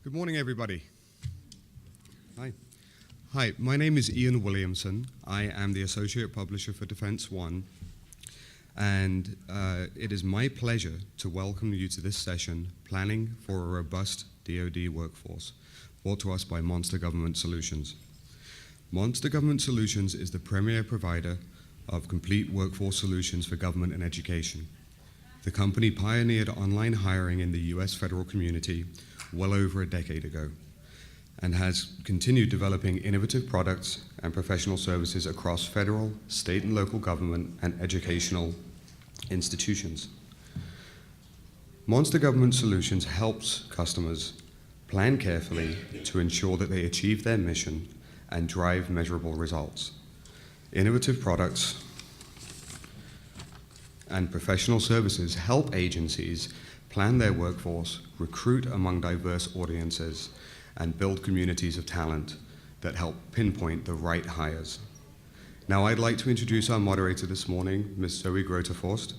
Good morning, everybody. Hi. Hi, my name is Ian Williamson. I am the Associate Publisher for Defense One, and it is my pleasure to welcome you to this session, Planning for a Robust DOD Workforce, brought to us by Monster Government Solutions. Monster Government Solutions is the premier provider of complete workforce solutions for government and education. The company pioneered online hiring in the US federal community well over a decade ago, and has continued developing innovative products and professional services across federal, state and local government and educational institutions. Monster Government Solutions helps customers plan carefully to ensure that they achieve their mission and drive measurable results. Innovative products and professional services help agencies plan their workforce, recruit among diverse audiences, and build communities of talent that help pinpoint the right hires. Now I'd like to introduce our moderator this morning, Ms. Zoe Groteforst.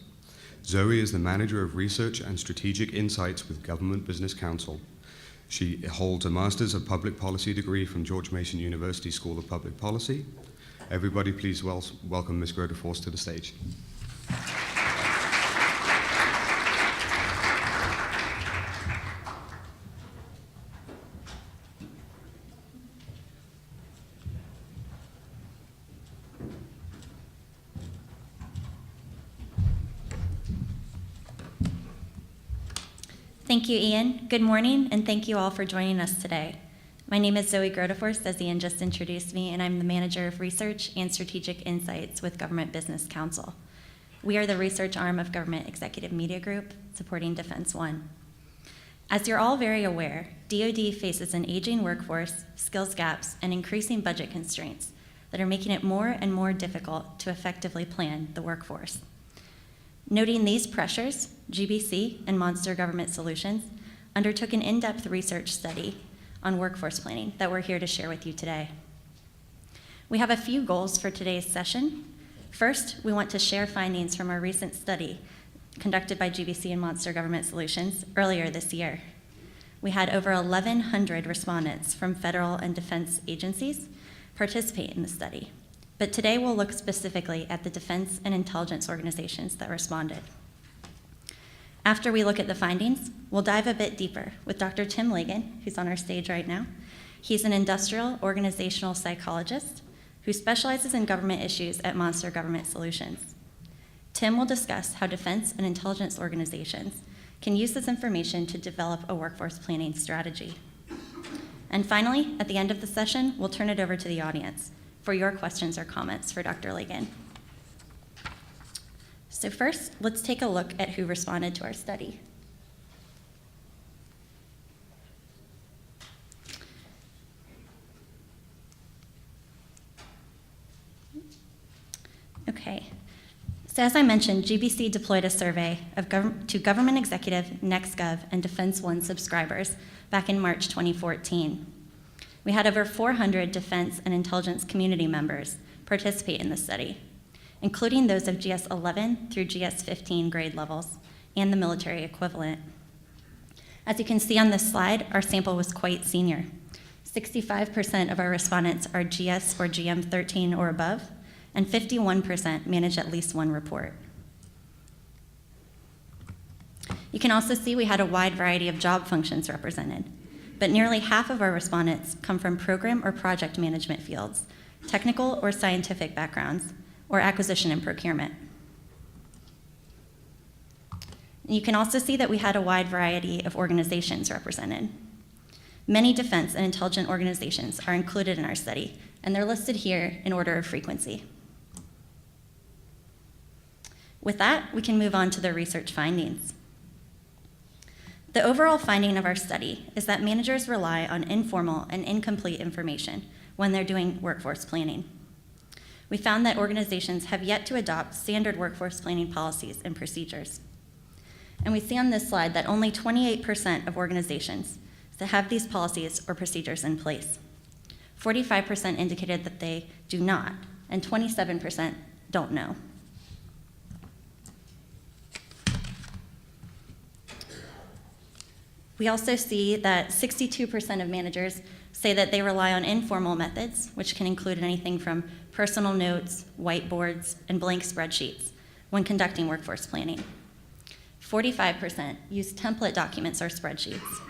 Zoe is the Manager of Research and Strategic Insights with Government Business Council. She holds a Master's of Public Policy degree from George Mason University School of Public Policy. Everybody please welcome Ms. Groteforst to the stage. Thank you, Ian. Good morning, and thank you all for joining us today. My name is Zoe Groteforst, as Ian just introduced me, and I'm the Manager of Research and Strategic Insights with Government Business Council. We are the research arm of Government Executive Media Group, supporting Defense One. As you're all very aware, DOD faces an aging workforce, skills gaps, and increasing budget constraints that are making it more and more difficult to effectively plan the workforce. Noting these pressures, GBC and Monster Government Solutions undertook an in-depth research study on workforce planning that we're here to share with you today. We have a few goals for today's session. First, we want to share findings from our recent study conducted by GBC and Monster Government Solutions earlier this year. We had over 1,100 respondents from federal and defense agencies participate in the study. But today we'll look specifically at the defense and intelligence organizations that responded. After we look at the findings, we'll dive a bit deeper with Dr. Tim Lagan, who's on our stage right now. He's an industrial organizational psychologist who specializes in government issues at Monster Government Solutions. Tim will discuss how defense and intelligence organizations can use this information to develop a workforce planning strategy. And finally, at the end of the session, we'll turn it over to the audience for your questions or comments for Dr. Lagan. So first, let's take a look at who responded to our study. Okay, so as I mentioned, GBC deployed a survey to Government Executive, NextGov, and Defense One subscribers back in March 2014. We had over 400 defense and intelligence community members participate in the study, including those of GS 11 through GS 15 grade levels and the military equivalent. As you can see on this slide, our sample was quite senior. 65% of our respondents are GS or GM 13 or above, and 51% manage at least one report. You can also see we had a wide variety of job functions represented, but nearly half of our respondents come from program or project management fields, technical or scientific backgrounds, or acquisition and procurement. You can also see that we had a wide variety of organizations represented. Many defense and intelligence organizations are included in our study, and they're listed here in order of frequency. With that, we can move on to the research findings. The overall finding of our study is that managers rely on informal and incomplete information when they're doing workforce planning. We found that organizations have yet to adopt standard workforce planning policies and procedures. And we see on this slide that only 28% of organizations that have these policies or procedures in place. 45% indicated that they do not, and 27% don't know. We also see that 62% of managers say that they rely on informal methods, which can include anything from personal notes, whiteboards, and blank spreadsheets when conducting workforce planning. 45% use template documents or spreadsheets.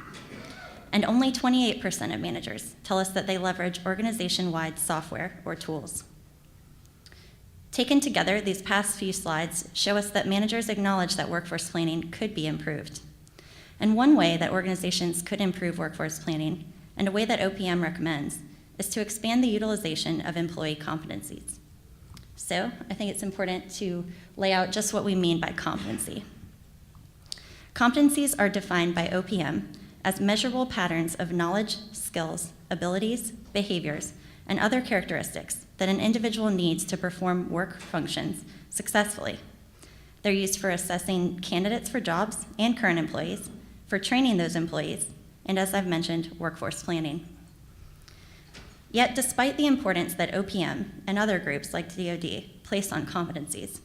And only 28% of managers tell us that they leverage organization-wide software or tools. Taken together, these past few slides show us that managers acknowledge that workforce planning could be improved. And one way that organizations could improve workforce planning, and a way that OPM recommends, is to expand the utilization of employee competencies. So I think it's important to lay out just what we mean by competency. Competencies are defined by OPM as measurable patterns of knowledge, skills, abilities, behaviors, and other characteristics that an individual needs to perform work functions successfully. They're used for assessing candidates for jobs and current employees, for training those employees, and as I've mentioned, workforce planning. Yet, despite the importance that OPM and other groups like DOD place on competencies,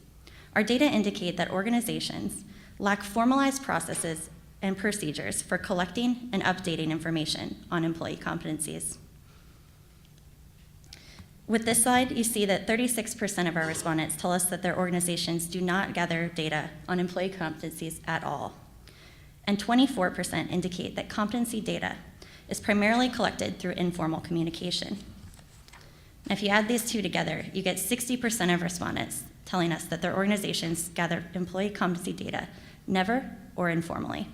our data indicate that organizations lack formalized processes and procedures for collecting and updating information on employee competencies. With this slide, you see that 36% of our respondents tell us that their organizations do not gather data on employee competencies at all. And 24% indicate that competency data is primarily collected through informal communication. Now, if you add these two together, you get 60% of respondents telling us that their organizations gather employee competency data never or informally.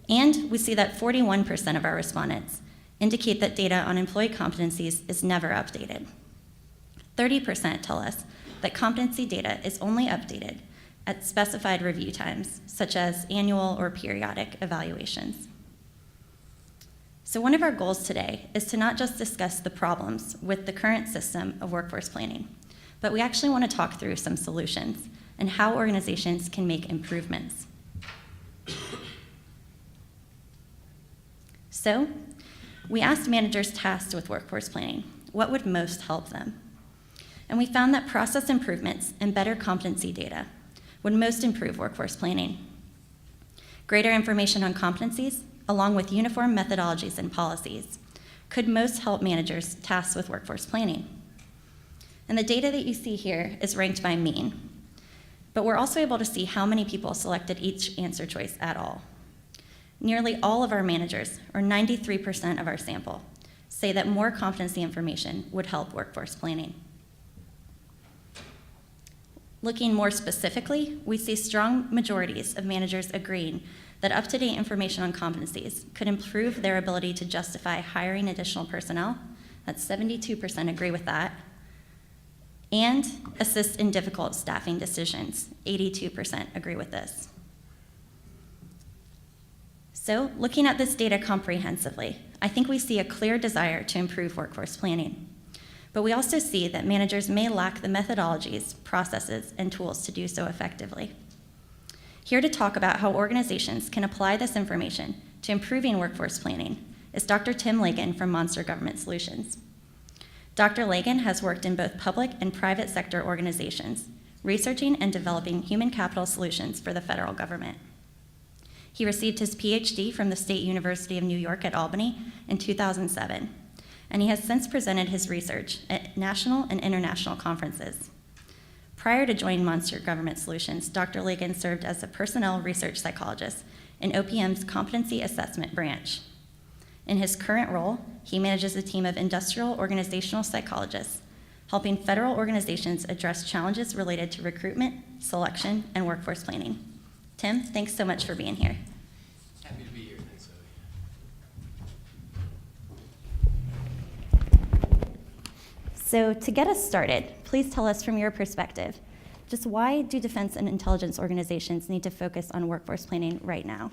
And we see that 41% of our respondents indicate that data on employee competencies is never updated. 30% tell us that competency data is only updated at specified review times, such as annual or periodic evaluations. So one of our goals today is to not just discuss the problems with the current system of workforce planning, but we actually want to talk through some solutions and how organizations can make improvements. So we asked managers tasked with workforce planning what would most help them. And we found that process improvements and better competency data would most improve workforce planning. Greater information on competencies, along with uniform methodologies and policies, could most help managers tasked with workforce planning. And the data that you see here is ranked by mean, but we're also able to see how many people selected each answer choice at all. Nearly all of our managers, or 93% of our sample, say that more competency information would help workforce planning. Looking more specifically, we see strong majorities of managers agreeing that up-to-date information on competencies could improve their ability to justify hiring additional personnel. That's 72% agree with that. And assist in difficult staffing decisions. 82% agree with this. So, looking at this data comprehensively, I think we see a clear desire to improve workforce planning. But we also see that managers may lack the methodologies, processes, and tools to do so effectively. Here to talk about how organizations can apply this information to improving workforce planning is Dr. Tim Lagan from Monster Government Solutions. Dr. Lagan has worked in both public and private sector organizations, researching and developing human capital solutions for the federal government. He received his PhD from the State University of New York at Albany in 2007, and he has since presented his research at national and international conferences. Prior to joining Monster Government Solutions, Dr. Lagan served as a personnel research psychologist in OPM's competency assessment branch. In his current role, he manages a team of industrial organizational psychologists, helping federal organizations address challenges related to recruitment, selection, and workforce planning. Tim, thanks so much for being here. Happy to be here. Thanks, Zoe. So to get us started, please tell us from your perspective, just why do defense and intelligence organizations need to focus on workforce planning right now?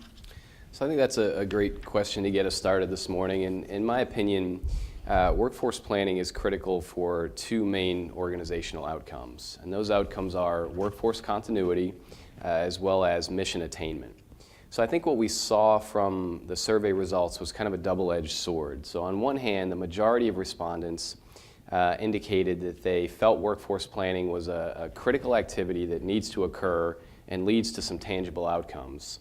So I think that's a great question to get us started this morning. And in my opinion, workforce planning is critical for two main organizational outcomes. And those outcomes are workforce continuity as well as mission attainment. So I think what we saw from the survey results was kind of a double-edged sword. So on one hand, the majority of respondents indicated that they felt workforce planning was a critical activity that needs to occur and leads to some tangible outcomes.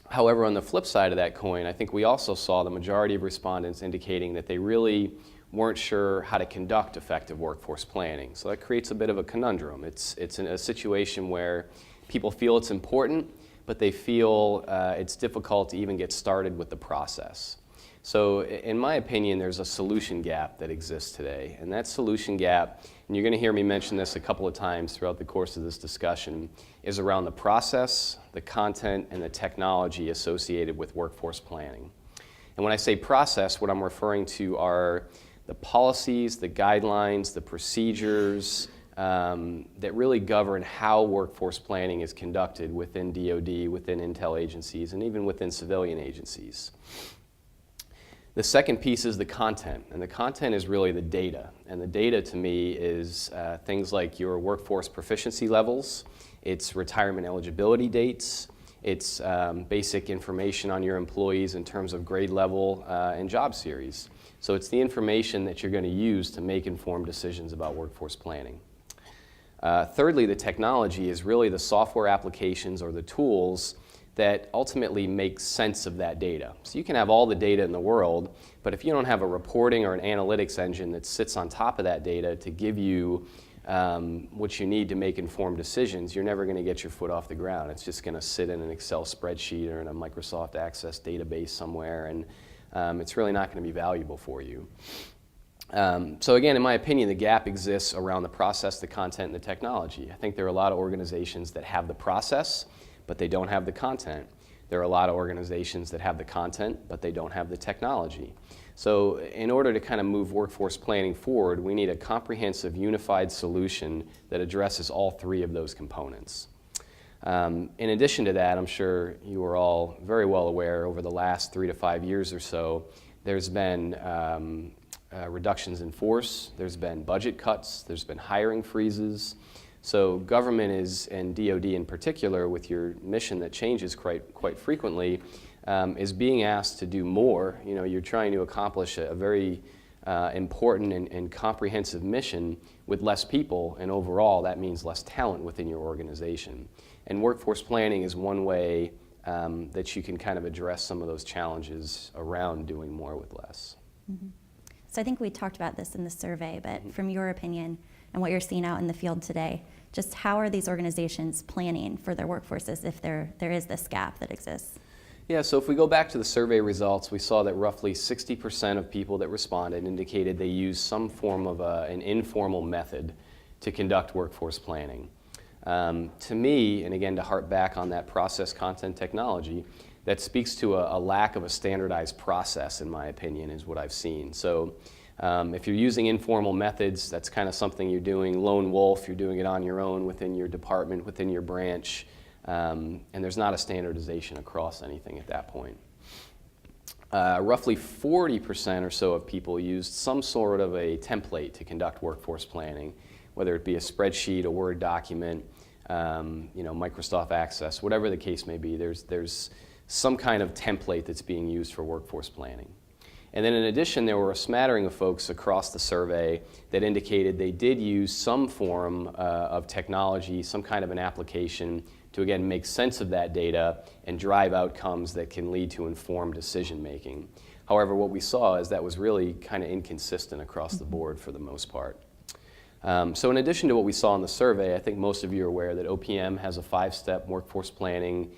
However, on the flip side of that coin, I think we also saw the majority of respondents indicating that they really weren't sure how to conduct effective workforce planning. So that creates a bit of a conundrum. It's in a situation where people feel it's important, but they feel it's difficult to even get started with the process. So in my opinion, there's a solution gap that exists today. And that solution gap, and you're going to hear me mention this a couple of times throughout the course of this discussion, is around the process, the content, and the technology associated with workforce planning. And when I say process, what I'm referring to are the policies, the guidelines, the procedures that really govern how workforce planning is conducted within DOD, within intel agencies, and even within civilian agencies. The second piece is the content, and the content is really the data. And the data to me is things like your workforce proficiency levels, it's retirement eligibility dates, it's basic information on your employees in terms of grade level and job series. So it's the information that you're going to use to make informed decisions about workforce planning. Thirdly, the technology is really the software applications or the tools that ultimately make sense of that data. So you can have all the data in the world, but if you don't have a reporting or an analytics engine that sits on top of that data to give you what you need to make informed decisions, you're never going to get your foot off the ground. It's just going to sit in an Excel spreadsheet or in a Microsoft Access database somewhere, and it's really not going to be valuable for you. So again, in my opinion, the gap exists around the process, the content, and the technology. I think there are a lot of organizations that have the process, but they don't have the content. There are a lot of organizations that have the content, but they don't have the technology. So in order to kind of move workforce planning forward, we need a comprehensive, unified solution that addresses all three of those components. In addition to that, I'm sure you are all very well aware over the last 3 to 5 years or so, there's been reductions in force, there's been budget cuts, there's been hiring freezes. So government is, and DOD in particular, with your mission that changes quite frequently, is being asked to do more. You know, you're trying to accomplish a very important and comprehensive mission with less people, and overall that means less talent within your organization. And workforce planning is one way that you can kind of address some of those challenges around doing more with less. Mm-hmm. So I think we talked about this in the survey, but from your opinion and what you're seeing out in the field today, just how are these organizations planning for their workforces if there is this gap that exists? Yeah, so if we go back to the survey results, we saw that roughly 60% of people that responded indicated they used some form of an informal method to conduct workforce planning. To me, and again to harp back on that process, content, technology, that speaks to a lack of a standardized process, in my opinion, is what I've seen. So if you're using informal methods, that's kind of something you're doing lone wolf, you're doing it on your own within your department, within your branch, and there's not a standardization across anything at that point. Roughly 40% or so of people used some sort of a template to conduct workforce planning, whether it be a spreadsheet, a Word document, Microsoft Access, whatever the case may be. There's some kind of template that's being used for workforce planning. And then in addition, there were a smattering of folks across the survey that indicated they did use some form of technology, some kind of an application to, again, make sense of that data and drive outcomes that can lead to informed decision making. However, what we saw is that was really kind of inconsistent across the board for the most part. So in addition to what we saw in the survey, I think most of you are aware that OPM has a 5-step workforce planning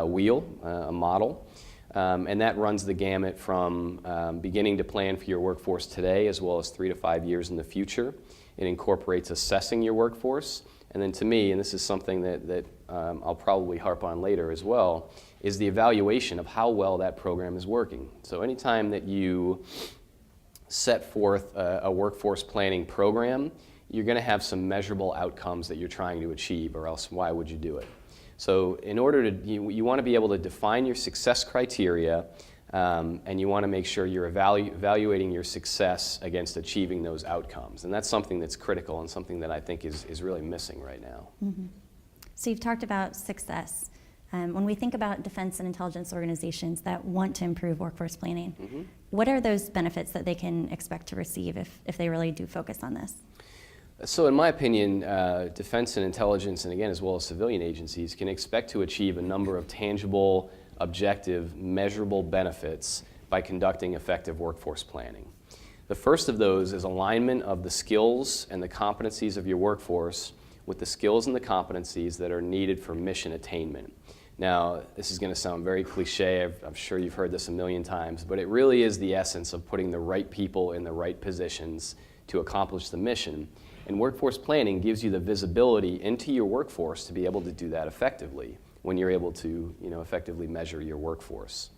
wheel, a model. And that runs the gamut from beginning to plan for your workforce today as well as 3 to 5 years in the future. It incorporates assessing your workforce. And then to me, and this is something that I'll probably harp on later as well, is the evaluation of how well that program is working. So anytime that you set forth a workforce planning program, you're going to have some measurable outcomes that you're trying to achieve, or else why would you do it? So in order to, you want to be able to define your success criteria, and you want to make sure you're evaluating your success against achieving those outcomes. And that's something that's critical and something that I think is really missing right now. Mm-hmm. So you've talked about success. When we think about defense and intelligence organizations that want to improve workforce planning, Mm-hmm. what are those benefits that they can expect to receive if they really do focus on this? So in my opinion, defense and intelligence, and again, as well as civilian agencies, can expect to achieve a number of tangible, objective, measurable benefits by conducting effective workforce planning. The first of those is alignment of the skills and the competencies of your workforce with the skills and the competencies that are needed for mission attainment. Now, this is going to sound very cliche, I'm sure you've heard this a million times, but it really is the essence of putting the right people in the right positions to accomplish the mission. And workforce planning gives you the visibility into your workforce to be able to do that effectively when you're able to, effectively measure your workforce.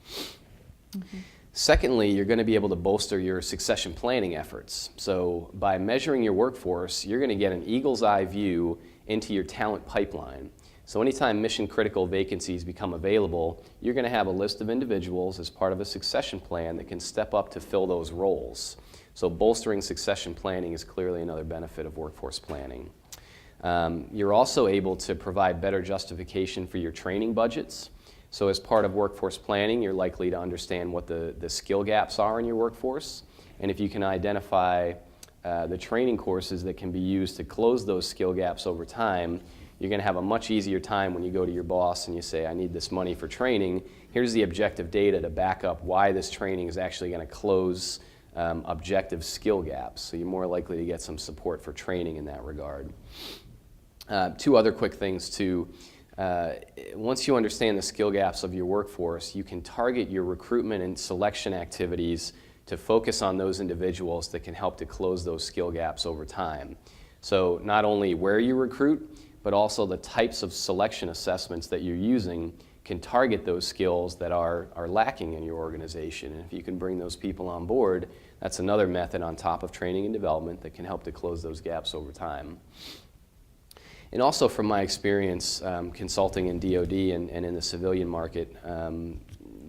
Mm-hmm. Secondly, you're going to be able to bolster your succession planning efforts. So by measuring your workforce, you're going to get an eagle's eye view into your talent pipeline. So anytime mission critical vacancies become available, you're going to have a list of individuals as part of a succession plan that can step up to fill those roles. So bolstering succession planning is clearly another benefit of workforce planning. You're also able to provide better justification for your training budgets. So as part of workforce planning, you're likely to understand what the skill gaps are in your workforce. And if you can identify the training courses that can be used to close those skill gaps over time, you're going to have a much easier time when you go to your boss and you say, I need this money for training. Here's the objective data to back up why this training is actually going to close objective skill gaps. So you're more likely to get some support for training in that regard. Two other quick things too. Once you understand the skill gaps of your workforce, you can target your recruitment and selection activities to focus on those individuals that can help to close those skill gaps over time. So not only where you recruit, but also the types of selection assessments that you're using can target those skills that are lacking in your organization. And if you can bring those people on board, that's another method on top of training and development that can help to close those gaps over time. And also from my experience consulting in DOD and in the civilian market,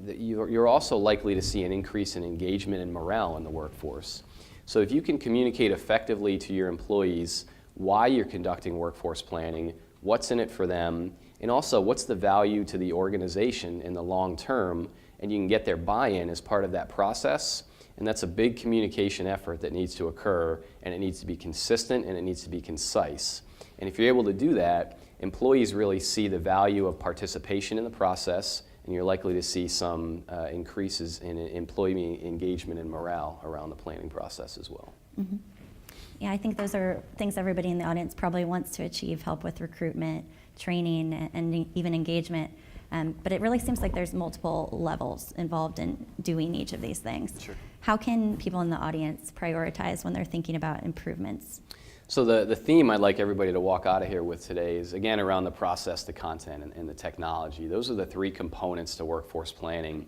you're also likely to see an increase in engagement and morale in the workforce. So if you can communicate effectively to your employees why you're conducting workforce planning, what's in it for them, and also what's the value to the organization in the long term, and you can get their buy-in as part of that process, and that's a big communication effort that needs to occur, and it needs to be consistent and it needs to be concise. And if you're able to do that, employees really see the value of participation in the process, and you're likely to see some increases in employee engagement and morale around the planning process as well. Mm-hmm. Yeah, I think those are things everybody in the audience probably wants to achieve, help with recruitment, training, and even engagement. But it really seems like there's multiple levels involved in doing each of these things. Sure. How can people in the audience prioritize when they're thinking about improvements? So the theme I'd like everybody to walk out of here with today is, again, around the process, the content, and the technology. Those are the three components to workforce planning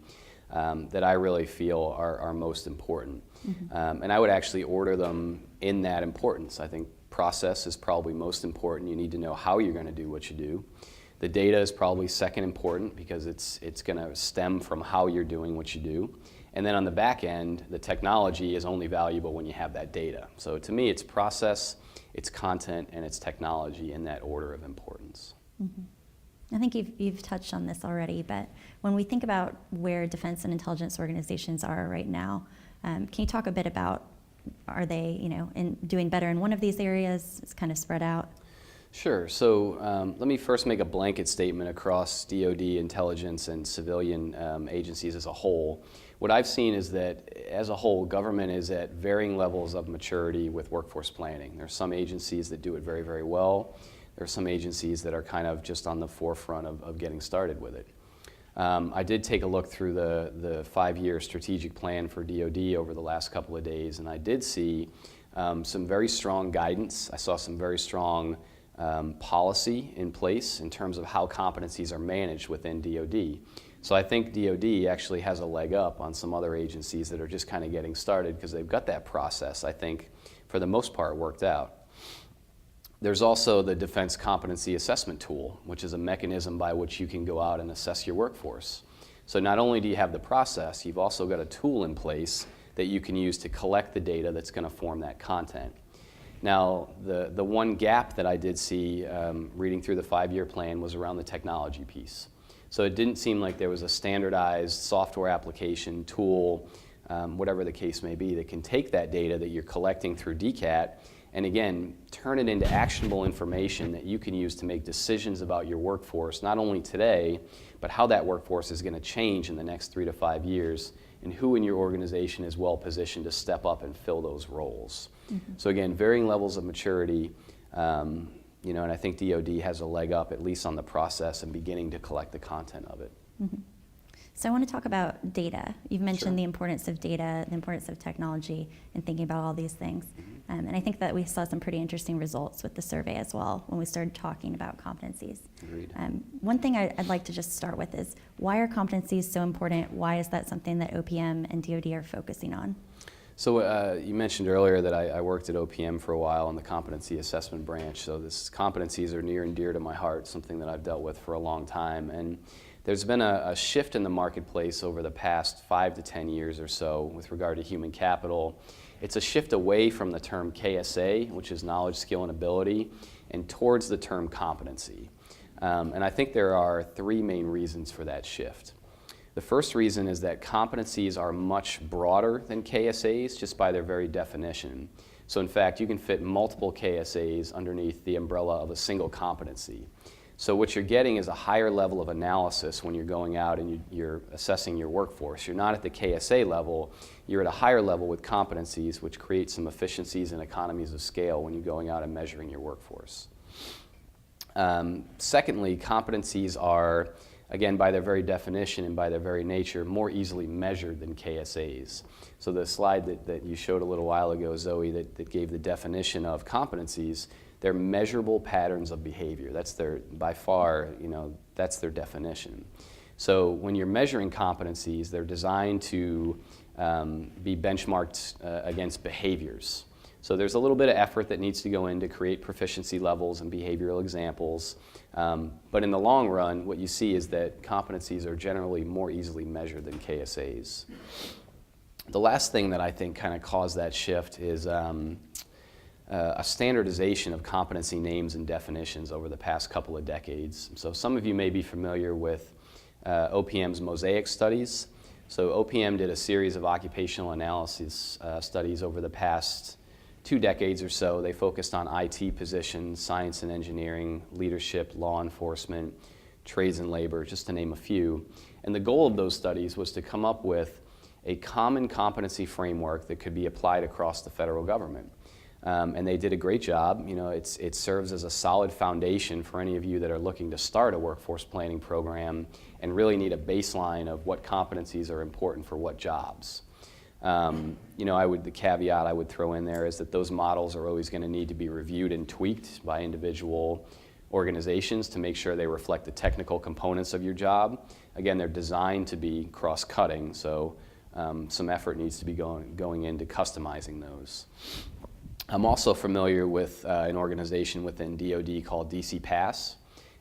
that I really feel are most important. Mm-hmm. And I would actually order them in that importance. I think process is probably most important. You need to know how you're going to do what you do. The data is probably second important because it's going to stem from how you're doing what you do. And then on the back end, the technology is only valuable when you have that data. So to me, it's process, it's content, and it's technology in that order of importance. Mm-hmm. I think you've touched on this already, but when we think about where defense and intelligence organizations are right now, can you talk a bit about, are they doing better in one of these areas? It's kind of spread out. Sure. So let me first make a blanket statement across DOD, intelligence, and civilian agencies as a whole. What I've seen is that, as a whole, government is at varying levels of maturity with workforce planning. There are some agencies that do it very, very well. There are some agencies that are kind of just on the forefront of getting started with it. I did take a look through the 5-year strategic plan for DOD over the last couple of days, and I did see some very strong guidance. I saw some very strong policy in place in terms of how competencies are managed within DOD. So I think DOD actually has a leg up on some other agencies that are just kind of getting started because they've got that process, I think, for the most part, worked out. There's also the Defense Competency Assessment Tool, which is a mechanism by which you can go out and assess your workforce. So not only do you have the process, you've also got a tool in place that you can use to collect the data that's going to form that content. Now, the one gap that I did see reading through the 5-year plan was around the technology piece. So it didn't seem like there was a standardized software application tool, whatever the case may be, that can take that data that you're collecting through DCAT and again, turn it into actionable information that you can use to make decisions about your workforce, not only today, but how that workforce is going to change in the next 3 to 5 years, and who in your organization is well positioned to step up and fill those roles. So again, varying levels of maturity, and I think DOD has a leg up, at least on the process and beginning to collect the content of it. So I want to talk about data. You've mentioned Sure. the importance of data, the importance of technology, and thinking about all these things. And I think that we saw some pretty interesting results with the survey as well when we started talking about competencies. Agreed. One thing I'd like to just start with is, why are competencies so important? Why is that something that OPM and DOD are focusing on? So you mentioned earlier that I worked at OPM for a while in the competency assessment branch. So competencies are near and dear to my heart, something that I've dealt with for a long time. And there's been a shift in the marketplace over the past 5 to 10 years or so with regard to human capital. It's a shift away from the term KSA, which is knowledge, skill, and ability, and towards the term competency. And I think there are 3 main reasons for that shift. The first reason is that competencies are much broader than KSAs just by their very definition. So in fact, you can fit multiple KSAs underneath the umbrella of a single competency. So what you're getting is a higher level of analysis when you're going out and you're assessing your workforce. You're not at the KSA level, you're at a higher level with competencies, which create some efficiencies and economies of scale when you're going out and measuring your workforce. Secondly, competencies are, again, by their very definition and by their very nature, more easily measured than KSAs. So the slide that you showed a little while ago, Zoe, that gave the definition of competencies, they're measurable patterns of behavior. That's by far, that's their definition. So when you're measuring competencies, they're designed to be benchmarked against behaviors. So there's a little bit of effort that needs to go in to create proficiency levels and behavioral examples. But in the long run, what you see is that competencies are generally more easily measured than KSAs. The last thing that I think kind of caused that shift is a standardization of competency names and definitions over the past couple of decades. So some of you may be familiar with OPM's Mosaic studies. So OPM did a series of occupational analysis studies over the past 2 decades or so. They focused on IT positions, science and engineering, leadership, law enforcement, trades and labor, just to name a few. And the goal of those studies was to come up with a common competency framework that could be applied across the federal government. And they did a great job. It serves as a solid foundation for any of you that are looking to start a workforce planning program and really need a baseline of what competencies are important for what jobs. The caveat I would throw in there is that those models are always going to need to be reviewed and tweaked by individual organizations to make sure they reflect the technical components of your job. Again, they're designed to be cross-cutting, so some effort needs to be going into customizing those. I'm also familiar with an organization within DOD called DC Pass,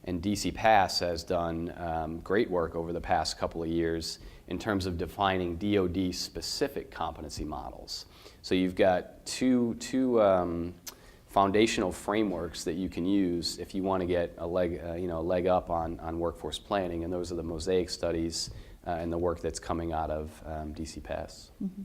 and DC Pass has done great work over the past couple of years in terms of defining DOD-specific competency models. So you've got two foundational frameworks that you can use if you want to get a leg up on workforce planning, and those are the Mosaic studies and the work that's coming out of DC Pass. Mm-hmm.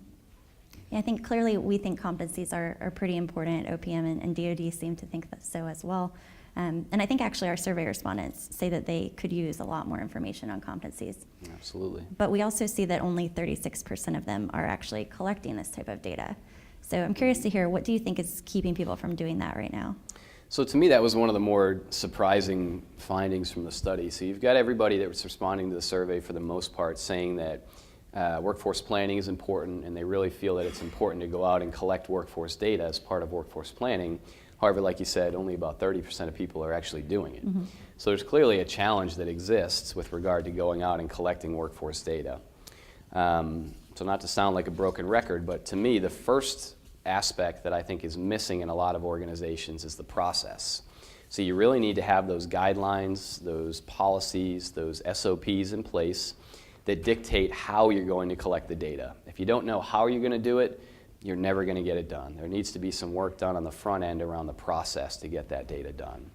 Yeah, I think clearly we think competencies are pretty important at OPM, and DOD seem to think that so as well. And I think actually our survey respondents say that they could use a lot more information on competencies. Absolutely. But we also see that only 36% of them are actually collecting this type of data. So I'm curious to hear, what do you think is keeping people from doing that right now? So to me, that was one of the more surprising findings from the study. So you've got everybody that was responding to the survey for the most part saying that workforce planning is important, and they really feel that it's important to go out and collect workforce data as part of workforce planning. However, like you said, only about 30% of people are actually doing it. Mm-hmm. So there's clearly a challenge that exists with regard to going out and collecting workforce data. So not to sound like a broken record, but to me, the first aspect that I think is missing in a lot of organizations is the process. So you really need to have those guidelines, those policies, those SOPs in place that dictate how you're going to collect the data. If you don't know how you're going to do it, you're never going to get it done. There needs to be some work done on the front end around the process to get that data done.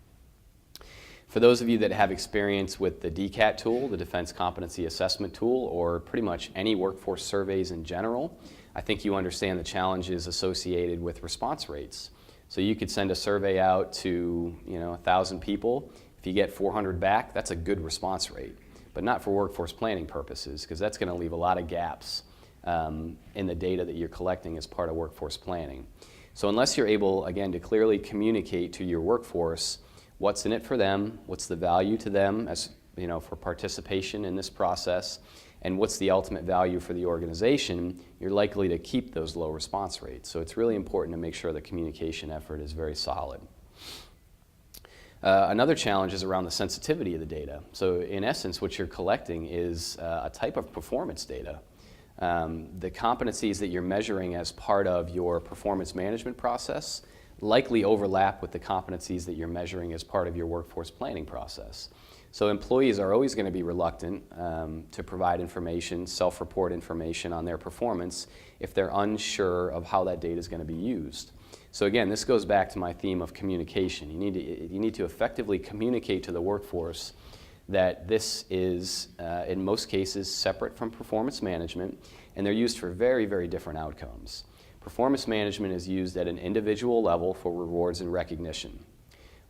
For those of you that have experience with the DCAT tool, the Defense Competency Assessment tool, or pretty much any workforce surveys in general, I think you understand the challenges associated with response rates. So you could send a survey out to 1,000 people. If you get 400 back, that's a good response rate, but not for workforce planning purposes, because that's going to leave a lot of gaps in the data that you're collecting as part of workforce planning. So unless you're able, again, to clearly communicate to your workforce what's in it for them, what's the value to them as for participation in this process, and what's the ultimate value for the organization, you're likely to keep those low response rates. So it's really important to make sure the communication effort is very solid. Another challenge is around the sensitivity of the data. So in essence, what you're collecting is a type of performance data. The competencies that you're measuring as part of your performance management process likely overlap with the competencies that you're measuring as part of your workforce planning process. So employees are always going to be reluctant to provide information, self-report information on their performance if they're unsure of how that data is going to be used. So again, this goes back to my theme of communication. You need to effectively communicate to the workforce that this is, in most cases, separate from performance management, and they're used for very, very different outcomes. Performance management is used at an individual level for rewards and recognition.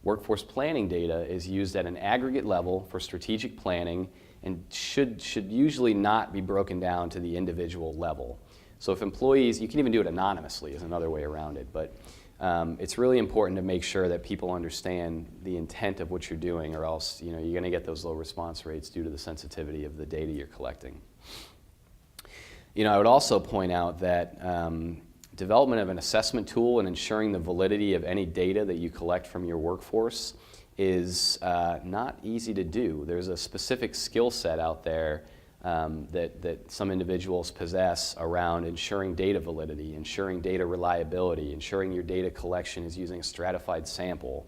Workforce planning data is used at an aggregate level for strategic planning and should usually not be broken down to the individual level. So if employees, you can even do it anonymously is another way around it, but it's really important to make sure that people understand the intent of what you're doing, or else you're going to get those low response rates due to the sensitivity of the data you're collecting. I would also point out that development of an assessment tool and ensuring the validity of any data that you collect from your workforce is not easy to do. There's a specific skill set out there that some individuals possess around ensuring data validity, ensuring data reliability, ensuring your data collection is using a stratified sample.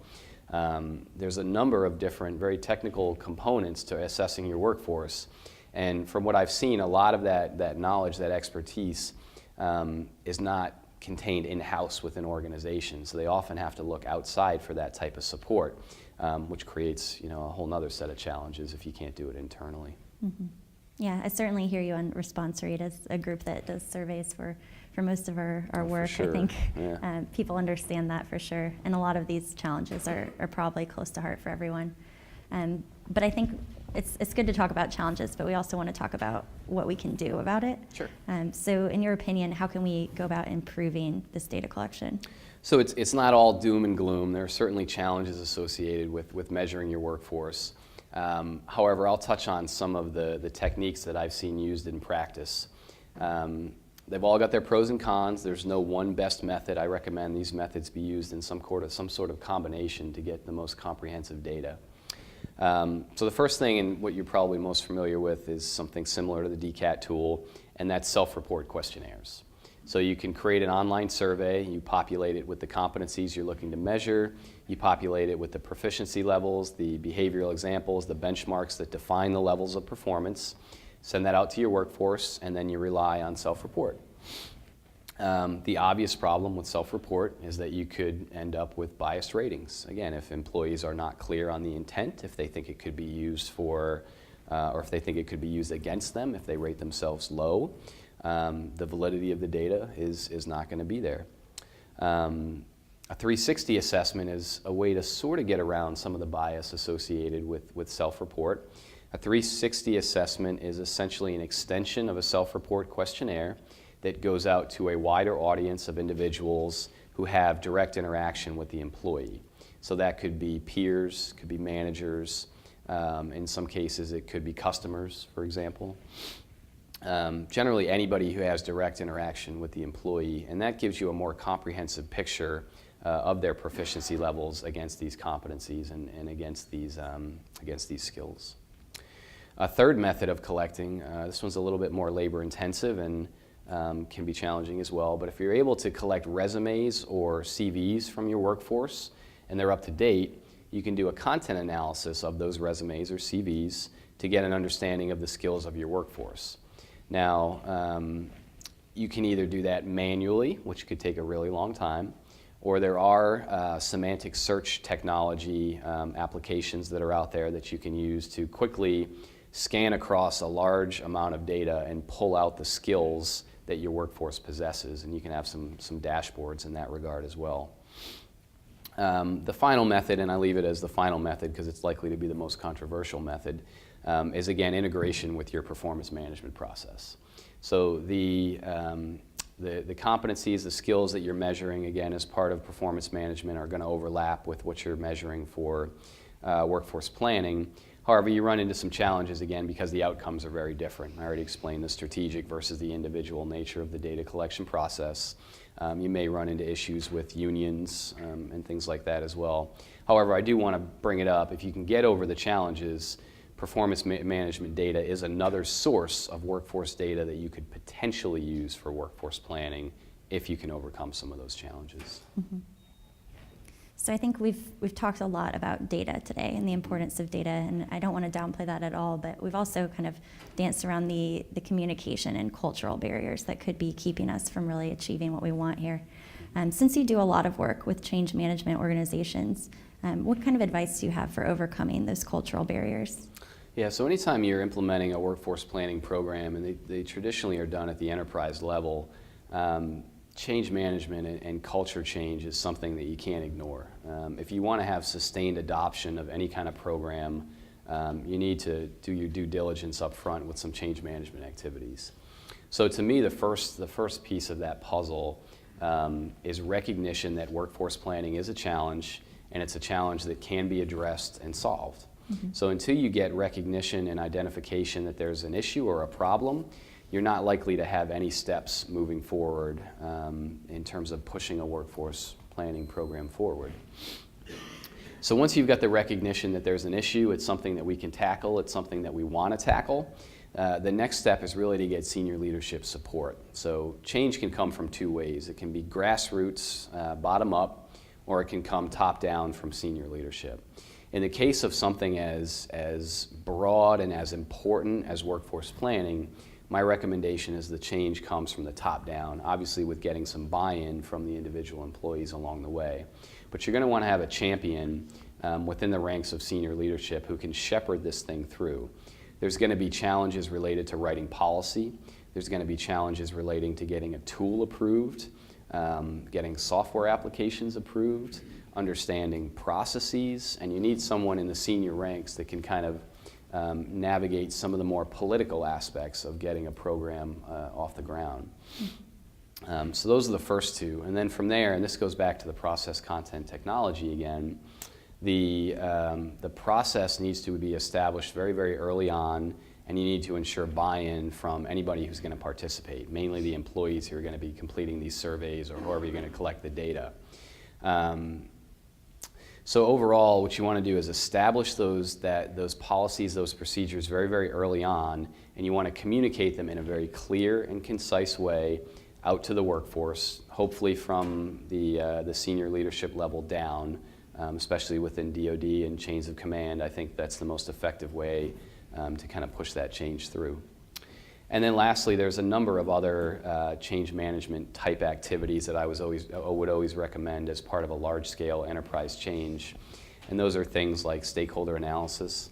There's a number of different very technical components to assessing your workforce. And from what I've seen, a lot of that knowledge, that expertise, is not contained in-house within organizations. So they often have to look outside for that type of support, which creates a whole nother set of challenges if you can't do it internally. Mm-hmm. Yeah, I certainly hear you on response rate as a group that does surveys for most of our work. Sure. I think Yeah. people understand that for sure. And a lot of these challenges are probably close to heart for everyone. But I think it's good to talk about challenges, but we also want to talk about what we can do about it. Sure. So in your opinion, how can we go about improving this data collection? So it's not all doom and gloom. There are certainly challenges associated with measuring your workforce. However, I'll touch on some of the techniques that I've seen used in practice. They've all got their pros and cons. There's no one best method. I recommend these methods be used in some sort of combination to get the most comprehensive data. So the first thing, and what you're probably most familiar with, is something similar to the DCAT tool, and that's self-report questionnaires. So you can create an online survey, you populate it with the competencies you're looking to measure, you populate it with the proficiency levels, the behavioral examples, the benchmarks that define the levels of performance, send that out to your workforce, and then you rely on self-report. The obvious problem with self-report is that you could end up with biased ratings. Again, if employees are not clear on the intent, if they think it could be used for, or if they think it could be used against them, if they rate themselves low, the validity of the data is not going to be there. A 360 assessment is a way to sort of get around some of the bias associated with self-report. A 360 assessment is essentially an extension of a self-report questionnaire that goes out to a wider audience of individuals who have direct interaction with the employee. So that could be peers, could be managers, in some cases it could be customers, for example. Generally anybody who has direct interaction with the employee, and that gives you a more comprehensive picture of their proficiency levels against these competencies and against these skills. A third method of collecting, this one's a little bit more labor intensive and can be challenging as well, but if you're able to collect resumes or CVs from your workforce and they're up to date, you can do a content analysis of those resumes or CVs to get an understanding of the skills of your workforce. Now, you can either do that manually, which could take a really long time, or there are semantic search technology applications that are out there that you can use to quickly scan across a large amount of data and pull out the skills that your workforce possesses, and you can have some dashboards in that regard as well. The final method, and I leave it as the final method because it's likely to be the most controversial method, is again integration with your performance management process. So the competencies, the skills that you're measuring, again, as part of performance management are going to overlap with what you're measuring for workforce planning. However, you run into some challenges, again, because the outcomes are very different. I already explained the strategic versus the individual nature of the data collection process. You may run into issues with unions and things like that as well. However, I do want to bring it up. If you can get over the challenges, performance management data is another source of workforce data that you could potentially use for workforce planning if you can overcome some of those challenges. Mm-hmm. So I think we've talked a lot about data today and the importance of data, and I don't want to downplay that at all, but we've also kind of danced around the communication and cultural barriers that could be keeping us from really achieving what we want here. Since you do a lot of work with change management organizations, what kind of advice do you have for overcoming those cultural barriers? Yeah, so anytime you're implementing a workforce planning program, and they traditionally are done at the enterprise level, change management and culture change is something that you can't ignore. If you want to have sustained adoption of any kind of program, you need to do your due diligence up front with some change management activities. So to me, the first piece of that puzzle is recognition that workforce planning is a challenge, and it's a challenge that can be addressed and solved. Mm-hmm. So until you get recognition and identification that there's an issue or a problem, you're not likely to have any steps moving forward in terms of pushing a workforce planning program forward. So once you've got the recognition that there's an issue, it's something that we can tackle, it's something that we want to tackle, the next step is really to get senior leadership support. So change can come from two ways. It can be grassroots, bottom up, or it can come top down from senior leadership. In the case of something as broad and as important as workforce planning, my recommendation is the change comes from the top down, obviously with getting some buy-in from the individual employees along the way. But you're going to want to have a champion within the ranks of senior leadership who can shepherd this thing through. There's going to be challenges related to writing policy. There's going to be challenges relating to getting a tool approved, getting software applications approved, understanding processes, and you need someone in the senior ranks that can kind of navigate some of the more political aspects of getting a program off the ground. So those are the first two. And then from there, and this goes back to the process, content, technology again, the process needs to be established very, very early on, and you need to ensure buy-in from anybody who's going to participate, mainly the employees who are going to be completing these surveys or however you're going to collect the data. So overall, what you want to do is establish those policies, those procedures very, very early on, and you want to communicate them in a very clear and concise way out to the workforce, hopefully from the senior leadership level down, especially within DOD and chains of command. I think that's the most effective way to kind of push that change through. And then lastly, there's a number of other change management type activities that I would always recommend as part of a large-scale enterprise change. And those are things like stakeholder analysis.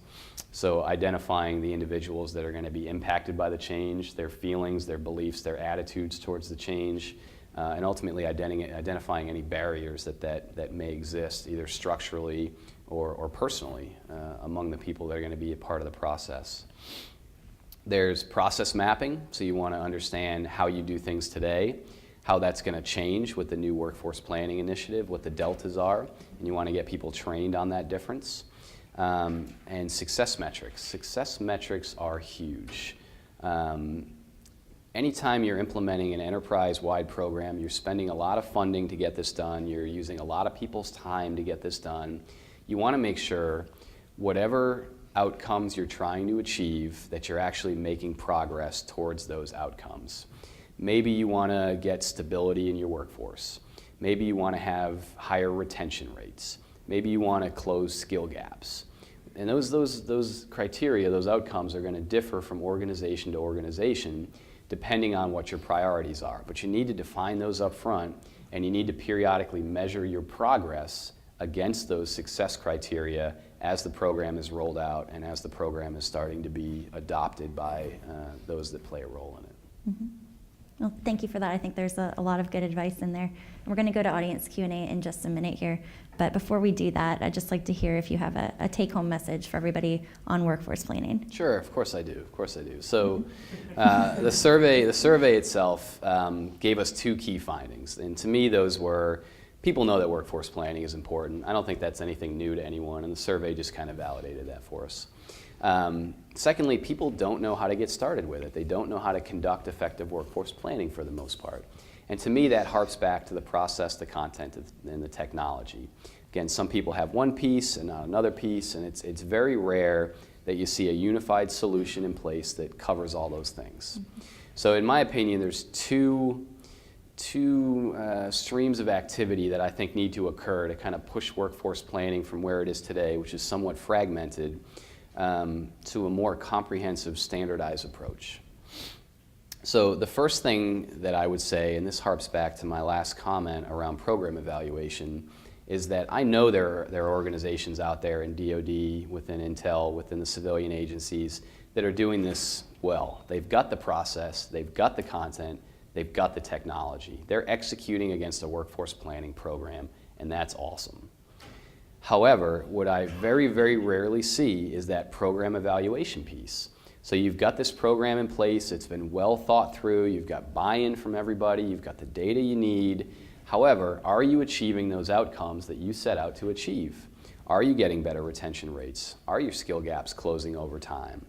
So identifying the individuals that are going to be impacted by the change, their feelings, their beliefs, their attitudes towards the change, and ultimately identifying any barriers that may exist, either structurally or personally, among the people that are going to be a part of the process. There's process mapping, so you want to understand how you do things today, how that's going to change with the new workforce planning initiative, what the deltas are, and you want to get people trained on that difference. And success metrics. Success metrics are huge. Anytime you're implementing an enterprise-wide program, you're spending a lot of funding to get this done, you're using a lot of people's time to get this done, you want to make sure whatever outcomes you're trying to achieve, that you're actually making progress towards those outcomes. Maybe you want to get stability in your workforce. Maybe you want to have higher retention rates. Maybe you want to close skill gaps. And those criteria, those outcomes are going to differ from organization to organization depending on what your priorities are. But you need to define those up front, and you need to periodically measure your progress against those success criteria as the program is rolled out and as the program is starting to be adopted by those that play a role in it. Mm-hmm. Well, thank you for that. I think there's a lot of good advice in there. And we're going to go to audience Q&A in just a minute here. But before we do that, I'd just like to hear if you have a take-home message for everybody on workforce planning. Sure, of course I do. Of course I do. So the survey itself gave us two key findings. And to me, those were, people know that workforce planning is important. I don't think that's anything new to anyone, and the survey just kind of validated that for us. Secondly, people don't know how to get started with it. They don't know how to conduct effective workforce planning for the most part. And to me, that harps back to the process, the content, and the technology. Again, some people have one piece and not another piece, and it's very rare that you see a unified solution in place that covers all those things. So in my opinion, there's two streams of activity that I think need to occur to kind of push workforce planning from where it is today, which is somewhat fragmented, to a more comprehensive, standardized approach. So the first thing that I would say, and this harps back to my last comment around program evaluation, is that I know there are organizations out there in DOD, within Intel, within the civilian agencies that are doing this well. They've got the process, they've got the content, they've got the technology. They're executing against a workforce planning program, and that's awesome. However, what I very, very rarely see is that program evaluation piece. So you've got this program in place, it's been well thought through, you've got buy-in from everybody, you've got the data you need. However, are you achieving those outcomes that you set out to achieve? Are you getting better retention rates? Are your skill gaps closing over time?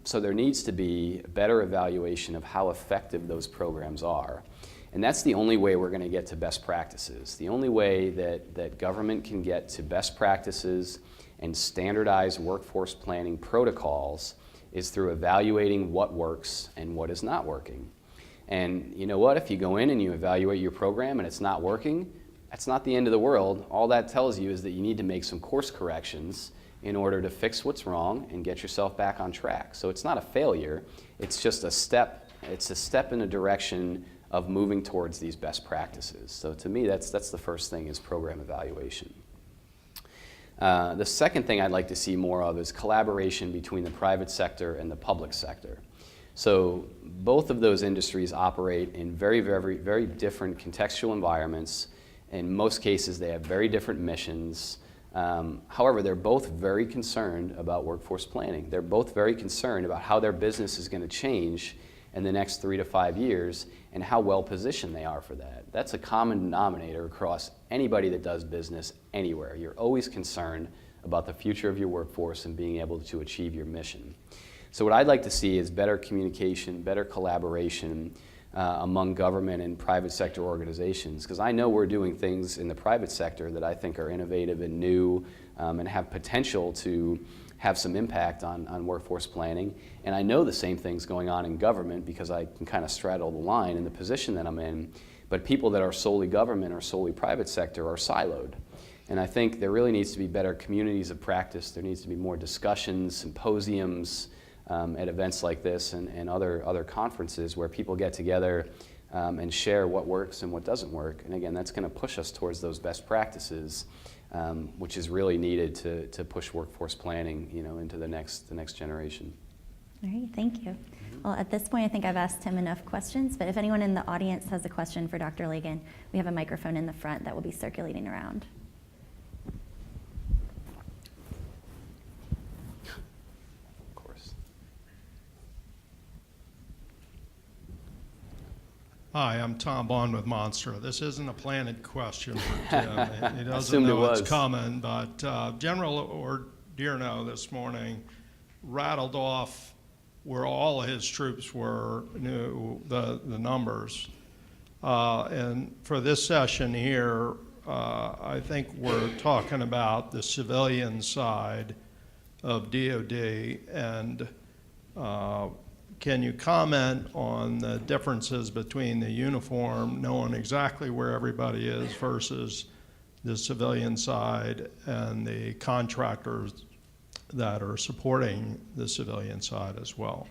So there needs to be a better evaluation of how effective those programs are. And that's the only way we're going to get to best practices. The only way that government can get to best practices and standardized workforce planning protocols is through evaluating what works and what is not working. And you know what? If you go in and you evaluate your program and it's not working, that's not the end of the world. All that tells you is that you need to make some course corrections in order to fix what's wrong and get yourself back on track. So it's not a failure, it's just a step. It's a step in a direction of moving towards these best practices. So to me, that's the first thing, is program evaluation. The second thing I'd like to see more of is collaboration between the private sector and the public sector. So both of those industries operate in very, very, very different contextual environments. In most cases, they have very different missions. However, they're both very concerned about workforce planning. They're both very concerned about how their business is going to change in the next 3 to 5 years and how well positioned they are for that. That's a common denominator across anybody that does business anywhere. You're always concerned about the future of your workforce and being able to achieve your mission. So what I'd like to see is better communication, better collaboration among government and private sector organizations, because I know we're doing things in the private sector that I think are innovative and new and have potential to have some impact on workforce planning. And I know the same thing's going on in government because I can kind of straddle the line in the position that I'm in. But people that are solely government or solely private sector are siloed. And I think there really needs to be better communities of practice. There needs to be more discussions, symposiums at events like this and other conferences where people get together and share what works and what doesn't work. And again, that's going to push us towards those best practices, which is really needed to push workforce planning, into the next generation. All right, thank you. Well, at this point, I think I've asked Tim enough questions, but if anyone in the audience has a question for Dr. Lagan, we have a microphone in the front that will be circulating around. Of course. Hi, I'm Tom Bond with Monster. This isn't a planted question for Tim. He doesn't Assumed know it it's was. coming, but General Ordierno this morning rattled off where all of his troops knew the numbers. And for this session here, I think we're talking about the civilian side of DOD, and can you comment on the differences between the uniform, knowing exactly where everybody is, versus the civilian side and the contractors that are supporting the civilian side as well?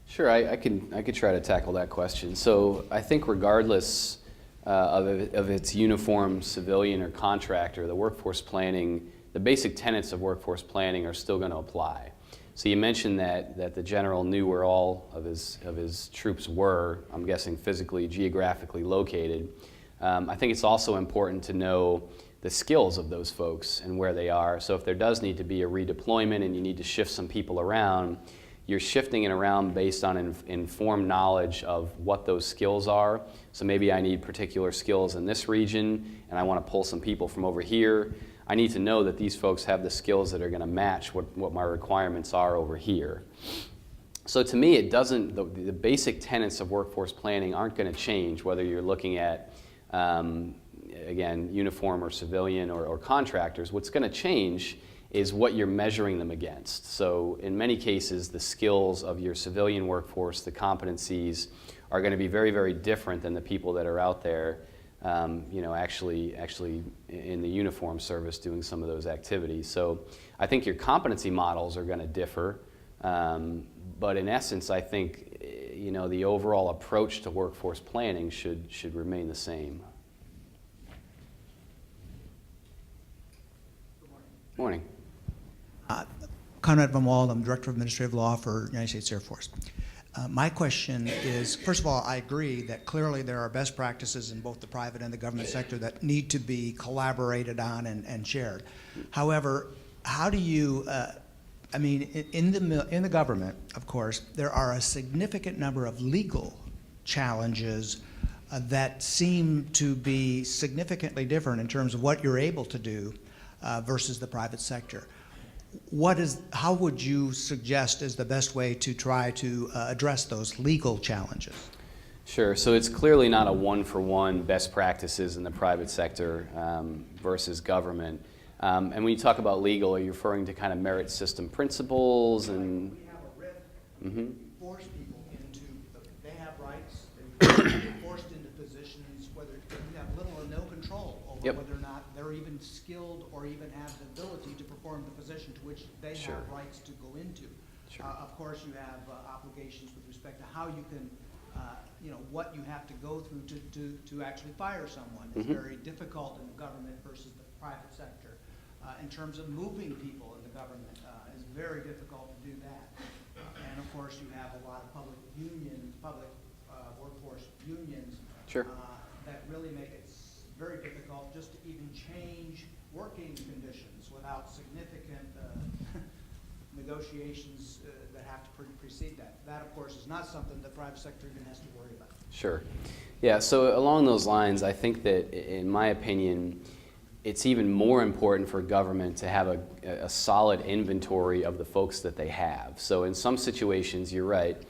Sure, I could try to tackle that question. So I think regardless of its uniform, civilian, or contractor, the workforce planning, the basic tenets of workforce planning are still going to apply. So you mentioned that the general knew where all of his troops were, I'm guessing physically, geographically located. I think it's also important to know the skills of those folks and where they are. So if there does need to be a redeployment and you need to shift some people around, you're shifting it around based on informed knowledge of what those skills are. So maybe I need particular skills in this region and I want to pull some people from over here. I need to know that these folks have the skills that are going to match what my requirements are over here. So to me, it doesn't, the basic tenets of workforce planning aren't going to change whether you're looking at, again, uniform or civilian or contractors. What's going to change is what you're measuring them against. So in many cases, the skills of your civilian workforce, the competencies, are going to be very, very different than the people that are out there, actually in the uniform service doing some of those activities. So I think your competency models are going to differ, but in essence, I think the overall approach to workforce planning should remain the same. Morning. Conrad Von Wald, I'm Director of Administrative Law for United States Air Force. My question is, first of all, I agree that clearly there are best practices in both the private and the government sector that need to be collaborated on and shared. However, how do you, in the government, of course, there are a significant number of legal challenges that seem to be significantly different in terms of what you're able to do versus the private sector. How would you suggest is the best way to try to address those legal challenges? Sure. So it's clearly not a one-for-one best practices in the private sector versus government. And when you talk about legal, are you referring to kind of merit system principles and? We have a RIF. We force people into, they have rights, they're forced into positions whether you have little or no control over Yep. whether or not they're even skilled or even have the ability to perform the position to which they Sure. have rights to go into. Sure. Of course, you have obligations with respect to how you can, what you have to go through to actually fire someone. It's very difficult in the government versus the private sector. In terms of moving people in the government, it's very difficult to do that. And of course, you have a lot of public unions, public workforce unions. Sure. That really make it very difficult just to even change working conditions without significant negotiations that have to precede that. That, of course, is not something the private sector even has to worry about. Sure. Yeah, so along those lines, I think that, in my opinion, it's even more important for government to have a solid inventory of the folks that they have. So in some situations, you're right,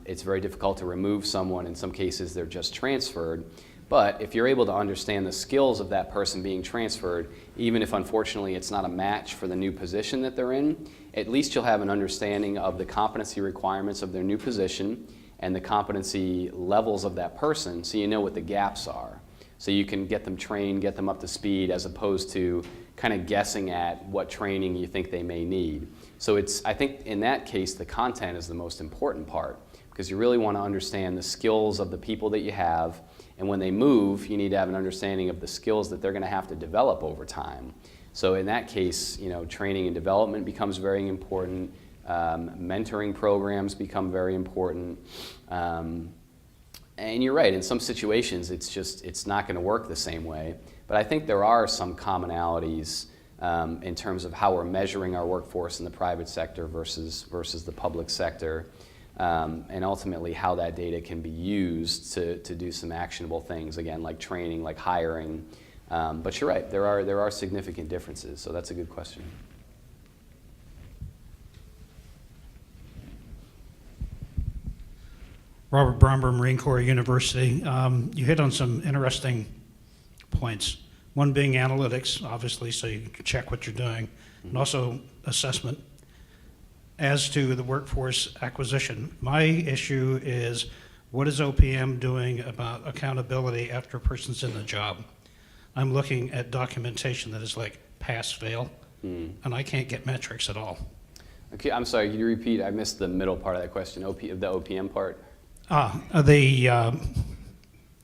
it's very difficult to remove someone. In some cases, they're just transferred. But if you're able to understand the skills of that person being transferred, even if unfortunately it's not a match for the new position that they're in, at least you'll have an understanding of the competency requirements of their new position and the competency levels of that person, so you know what the gaps are. So you can get them trained, get them up to speed, as opposed to kind of guessing at what training you think they may need. So I think in that case, the content is the most important part, because you really want to understand the skills of the people that you have, and when they move, you need to have an understanding of the skills that they're going to have to develop over time. So in that case, training and development becomes very important. Mentoring programs become very important. And you're right, in some situations, it's not going to work the same way. But I think there are some commonalities in terms of how we're measuring our workforce in the private sector versus the public sector. And ultimately how that data can be used to do some actionable things, again, like training, like hiring. But you're right, there are significant differences, so that's a good question. Robert Bromber, Marine Corps University. You hit on some interesting points. One being analytics, obviously, so you can check what you're doing, and also assessment. As to the workforce acquisition, my issue is, what is OPM doing about accountability after a person's in the job? I'm looking at documentation that is like pass, fail, and I can't get metrics at all. Okay, I'm sorry, can you repeat? I missed the middle part of that question, the OPM part.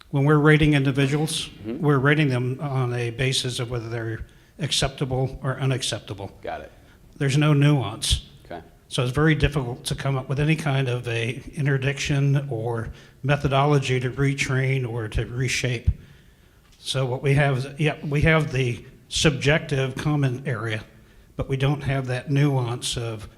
When we're rating individuals, we're rating them on a basis of whether they're acceptable or unacceptable. Got it. There's no nuance. Okay. So it's very difficult to come up with any kind of a interdiction or methodology to retrain or to reshape. So what we have is, yeah, we have the subjective common area, but we don't have that nuance of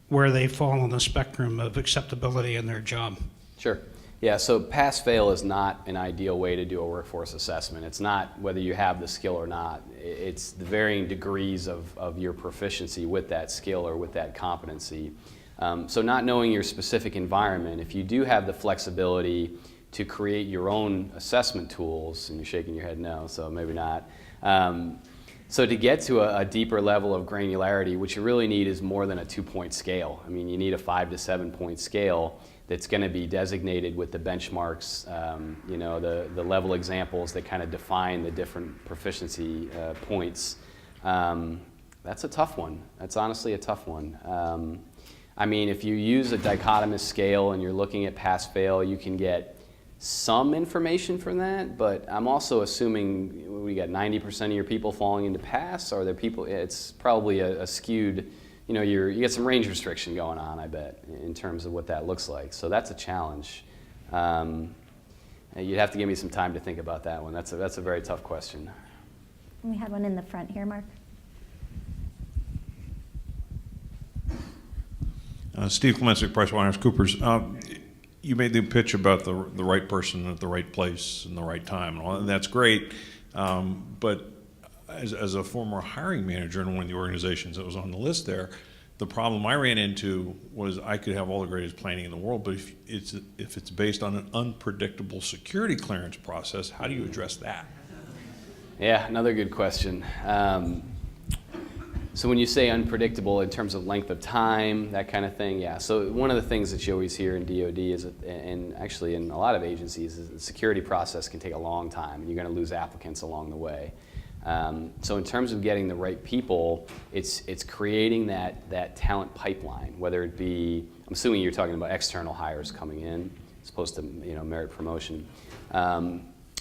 where they fall on the spectrum of acceptability in their job. Sure. Yeah, so pass-fail is not an ideal way to do a workforce assessment. It's not whether you have the skill or not. It's the varying degrees of your proficiency with that skill or with that competency. So not knowing your specific environment, if you do have the flexibility to create your own assessment tools, and you're shaking your head no, so maybe not. So to get to a deeper level of granularity, what you really need is more than a 2-point scale. I mean, you need a 5 to 7 point scale that's going to be designated with the benchmarks, the level examples that kind of define the different proficiency points. That's a tough one. That's honestly a tough one. I mean, if you use a dichotomous scale and you're looking at pass-fail, you can get some information from that, but I'm also assuming we got 90% of your people falling into pass, or the people, it's probably a skewed, you get some range restriction going on, I bet, in terms of what that looks like. So that's a challenge. You'd have to give me some time to think about that one. That's a very tough question. We had one in the front here, Mark. Steve Klemenczyk, PricewaterhouseCoopers. You made the pitch about the right person at the right place and the right time, and that's great. But as a former hiring manager in one of the organizations that was on the list there, the problem I ran into was I could have all the greatest planning in the world, but if it's based on an unpredictable security clearance process, how do you address that? Yeah, another good question. So when you say unpredictable in terms of length of time, that kind of thing, yeah. So one of the things that you always hear in DOD is, and actually in a lot of agencies, is the security process can take a long time, and you're going to lose applicants along the way. So in terms of getting the right people, it's creating that talent pipeline, whether it be, I'm assuming you're talking about external hires coming in, as opposed to merit promotion.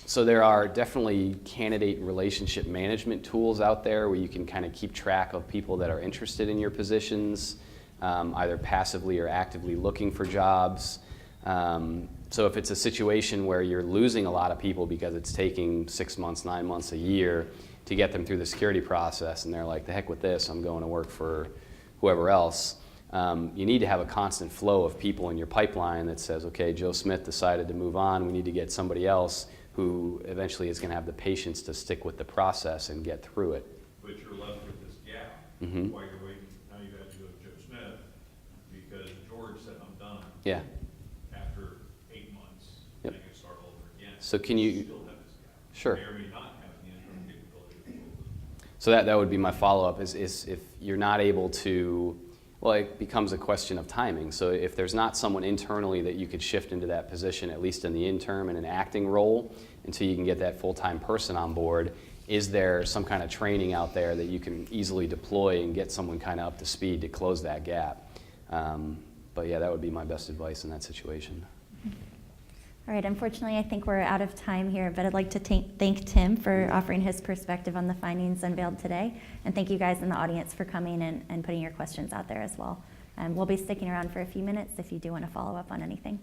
So there are definitely candidate relationship management tools out there where you can kind of keep track of people that are interested in your positions, either passively or actively looking for jobs. So if it's a situation where you're losing a lot of people because it's taking 6 months, 9 months, a year to get them through the security process, and they're like, the heck with this, I'm going to work for whoever else, you need to have a constant flow of people in your pipeline that says, okay, Joe Smith decided to move on, we need to get somebody else who eventually is going to have the patience to stick with the process and get through it. But you're left with this gap while you're waiting. Now you got to go to Joe Smith because George said I'm done. Yeah. After 8 months, Yep. I can start over again. So can you? Still have this gap. Sure. May or may not have the internal capability to control it. So that would be my follow-up is if you're not able to, well, it becomes a question of timing. So if there's not someone internally that you could shift into that position, at least in the interim in an acting role, until you can get that full-time person on board, is there some kind of training out there that you can easily deploy and get someone kind of up to speed to close that gap? But yeah, that would be my best advice in that situation. All right, unfortunately, I think we're out of time here, but I'd like to thank Tim for offering his perspective on the findings unveiled today, and thank you guys in the audience for coming and putting your questions out there as well. We'll be sticking around for a few minutes if you do want to follow up on anything.